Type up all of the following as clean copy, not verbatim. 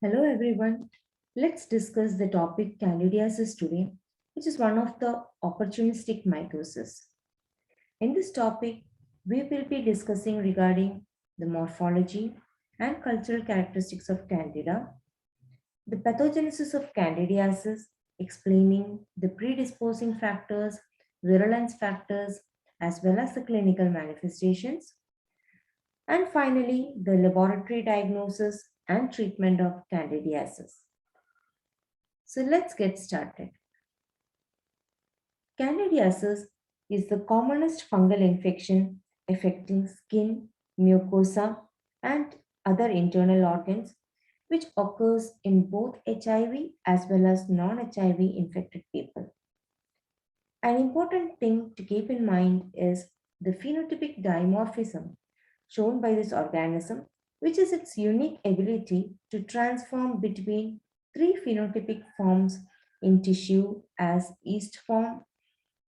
Hello everyone. Let's discuss the topic Candidiasis today, which is one of the opportunistic mycosis. In this topic, we will be discussing regarding the morphology and cultural characteristics of Candida, the pathogenesis of Candidiasis, explaining the predisposing factors, virulence factors, as well as the clinical manifestations, and finally, the laboratory diagnosis and treatment of Candidiasis. So let's get started. Candidiasis is the commonest fungal infection affecting skin, mucosa, and other internal organs, which occurs in both HIV as well as non HIV infected people. An important thing to keep in mind is the phenotypic dimorphism shown by this organism, which is its unique ability to transform between three phenotypic forms in tissue as yeast form,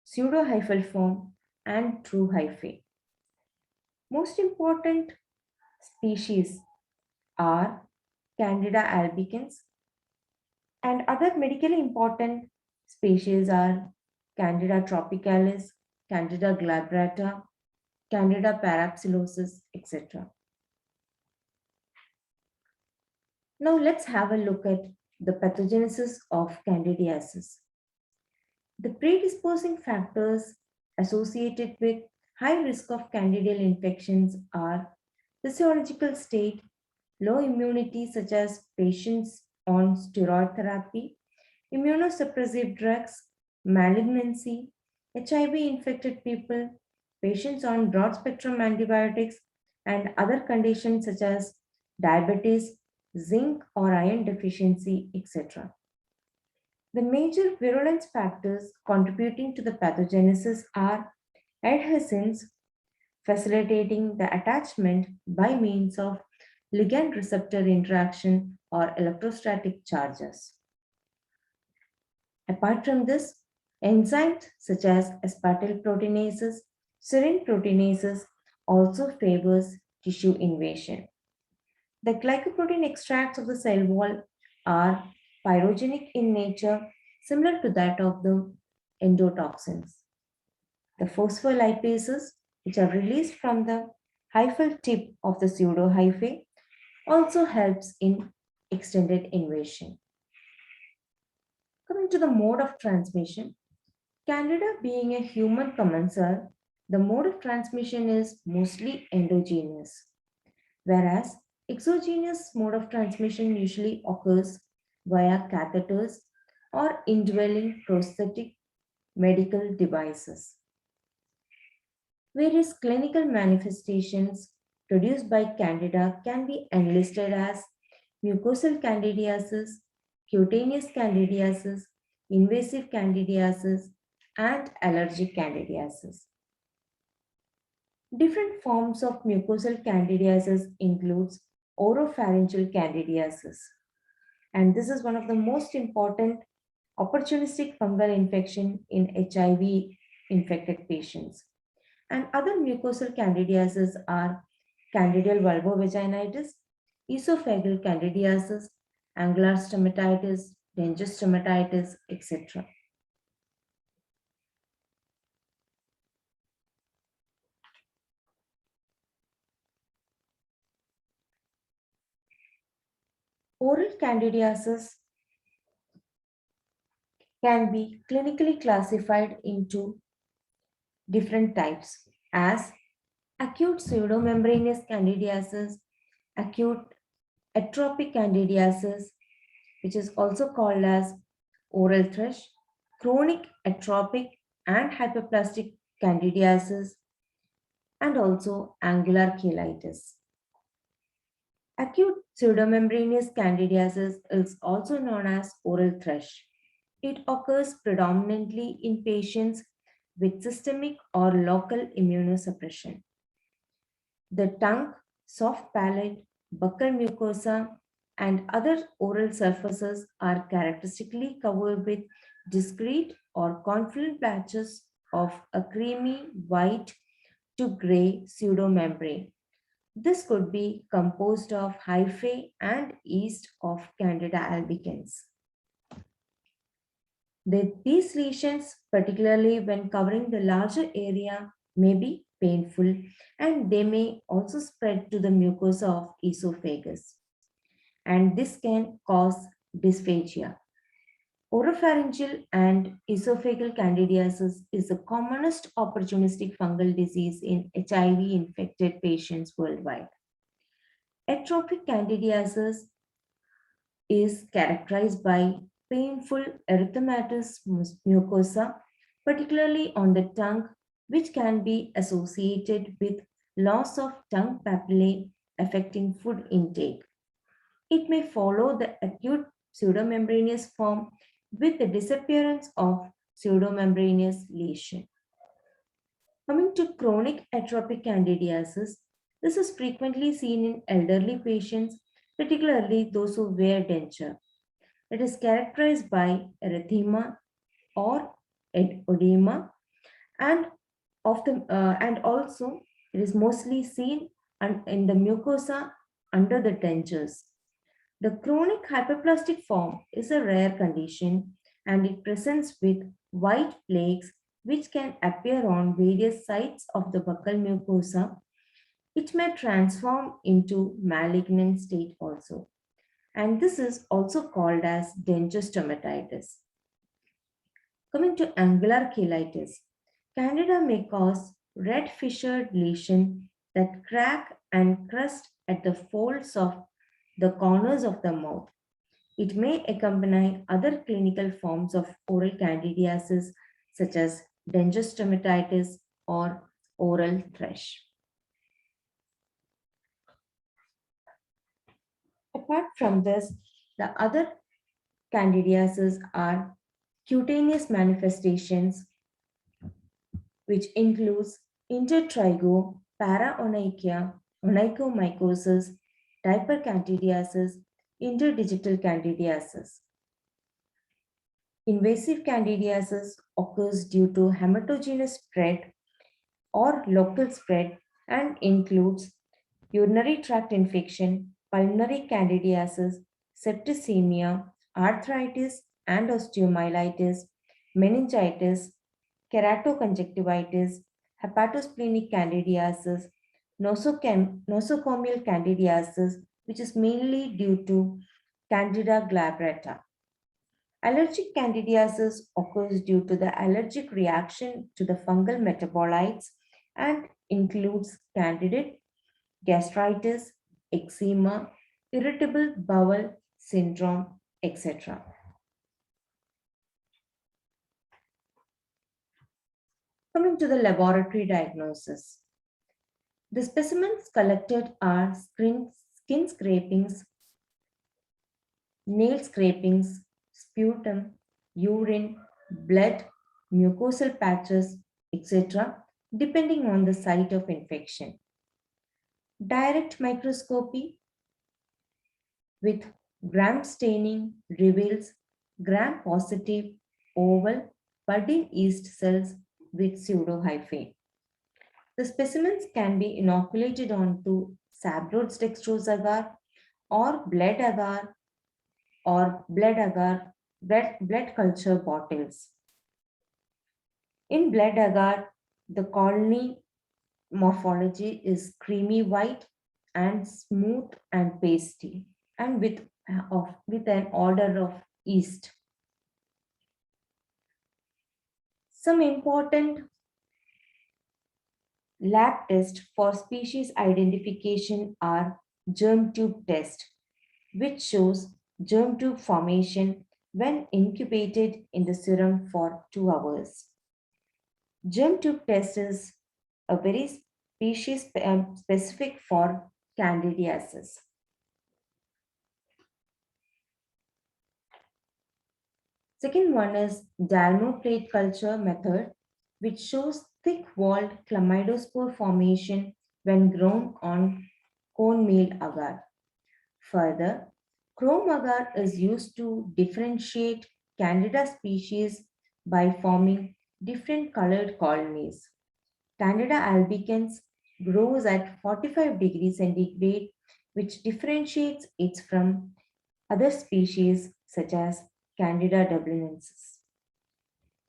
pseudohyphal form, and true hyphae. Most important species are Candida albicans, and other medically important species are Candida tropicalis, Candida glabrata, Candida parapsilosis, etc. Now let's have a look at the pathogenesis of Candidiasis. The predisposing factors associated with high risk of candidal infections are physiological state, low immunity such as patients on steroid therapy, immunosuppressive drugs, malignancy, HIV infected people, patients on broad spectrum antibiotics, and other conditions such as diabetes, zinc or iron deficiency, etc. The major virulence factors contributing to the pathogenesis are adhesins, facilitating the attachment by means of ligand receptor interaction or electrostatic charges. Apart from this, enzymes such as aspartyl proteinases, serine proteinases also favors tissue invasion. The glycoprotein extracts of the cell wall are pyrogenic in nature, similar to that of the endotoxins. The phospholipases, which are released from the hyphal tip of the pseudohyphae, also helps in extended invasion. Coming to the mode of transmission, Candida being a human commensal, the mode of transmission is mostly endogenous, whereas exogenous mode of transmission usually occurs via catheters or indwelling prosthetic medical devices. Various clinical manifestations produced by Candida can be enlisted as mucosal candidiasis, cutaneous candidiasis, invasive candidiasis, and allergic candidiasis. Different forms of mucosal candidiasis includes oropharyngeal candidiasis, and this is one of the most important opportunistic fungal infection in HIV infected patients. And other mucosal candidiasis are candidal vulvovaginitis, esophageal candidiasis, angular stomatitis, dengue stomatitis, etc. Oral candidiasis can be clinically classified into different types as acute pseudomembranous candidiasis, acute atropic candidiasis, which is also called as oral thrush, chronic atropic and hyperplastic candidiasis, and also angular cheilitis. Acute pseudomembranous candidiasis is also known as oral thrush. It occurs predominantly in patients with systemic or local immunosuppression. The tongue, soft palate, buccal mucosa, and other oral surfaces are characteristically covered with discrete or confluent patches of a creamy white to gray pseudomembrane, This could be composed of hyphae and yeast of Candida albicans. These lesions, particularly when covering the larger area, may be painful and they may also spread to the mucosa of esophagus. And this can cause dysphagia. Oropharyngeal and esophageal candidiasis is the commonest opportunistic fungal disease in HIV infected patients worldwide. Atrophic candidiasis is characterized by painful erythematous mucosa, particularly on the tongue, which can be associated with loss of tongue papillae affecting food intake. It may follow the acute pseudomembranous form with the disappearance of pseudomembranous lesion. Coming to chronic atrophic candidiasis, this is frequently seen in elderly patients, particularly those who wear denture. It is characterized by erythema or edema, and and also it is mostly seen in the mucosa under the dentures. The chronic hyperplastic form is a rare condition and it presents with white plaques which can appear on various sites of the buccal mucosa. It may transform into malignant state also. And this is also called as denture stomatitis. Coming to angular cheilitis, Candida may cause red fissured lesion that crack and crust at the folds of the corners of the mouth. It may accompany other clinical forms of oral candidiasis such as denture stomatitis or oral thrush. Apart from this, the other candidiasis are cutaneous manifestations, which includes intertrigo, paraonychia, onychomycosis, diapercandidiasis, interdigital candidiasis. Invasive candidiasis occurs due to hematogenous spread or local spread and includes urinary tract infection, pulmonary candidiasis, septicemia, arthritis and osteomyelitis, meningitis, keratoconjunctivitis, hepatosplenic candidiasis, nosocomial candidiasis, which is mainly due to Candida glabrata. Allergic candidiasis occurs due to the allergic reaction to the fungal metabolites and includes candidate, gastritis, eczema, irritable bowel syndrome, etc. Coming to the laboratory diagnosis. The specimens collected are skin scrapings, nail scrapings, sputum, urine, blood, mucosal patches, etc., depending on the site of infection. Direct microscopy with gram staining reveals gram-positive oval budding yeast cells with pseudohyphae. The specimens can be inoculated onto Sabrode's dextrose agar or blood culture bottles. In blood agar, the colony morphology is creamy white and smooth and pasty and with an odor of yeast. Some important lab tests for species identification are germ tube test, which shows germ tube formation when incubated in the serum for 2 hours. Germ tube test is a very species specific for candidiasis. Second one is plate culture method, which shows thick-walled chlamydospore formation when grown on cone meal agar. Further, chrome agar is used to differentiate Candida species by forming different colored colonies. Candida albicans grows at 45 degrees centigrade, which differentiates it from other species such as Candida dublинensis.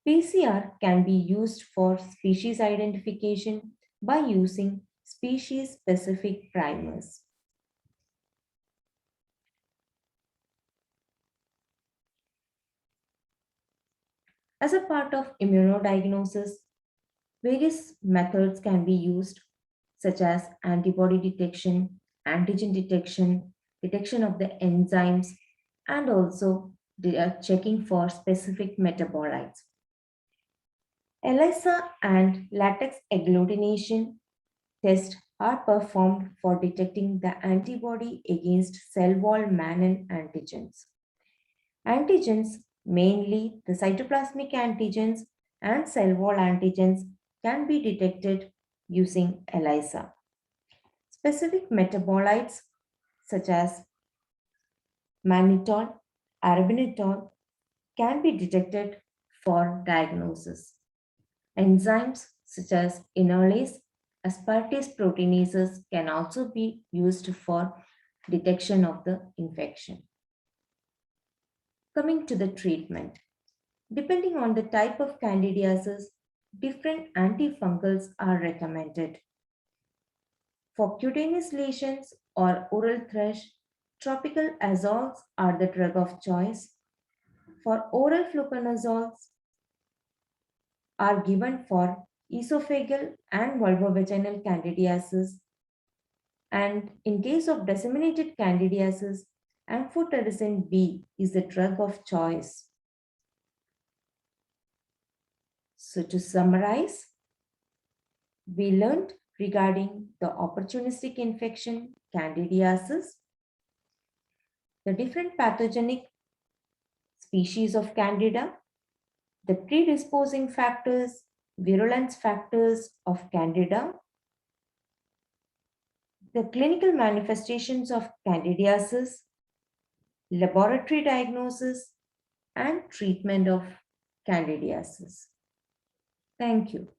PCR can be used for species identification by using species-specific primers. As a part of immunodiagnosis, various methods can be used, such as antibody detection, antigen detection, detection of the enzymes, and also checking for specific metabolites. ELISA and latex agglutination tests are performed for detecting the antibody against cell wall Mannan antigens. Antigens, mainly the cytoplasmic antigens and cell wall antigens, can be detected using ELISA. Specific metabolites such as mannitol, arabinitol can be detected for diagnosis. Enzymes such as enolase, aspartase proteinases can also be used for detection of the infection. Coming to the treatment. Depending on the type of candidiasis, different antifungals are recommended. For cutaneous lesions or oral thrush, topical azoles are the drug of choice. For oral fluconazole, are given for esophageal and vulvovaginal candidiasis, and in case of disseminated candidiasis, amphotericin B is the drug of choice. So to summarize, we learned regarding the opportunistic infection candidiasis, the different pathogenic species of candida, the predisposing factors, virulence factors of candida, the clinical manifestations of candidiasis, laboratory diagnosis, and treatment of candidiasis. Thank you.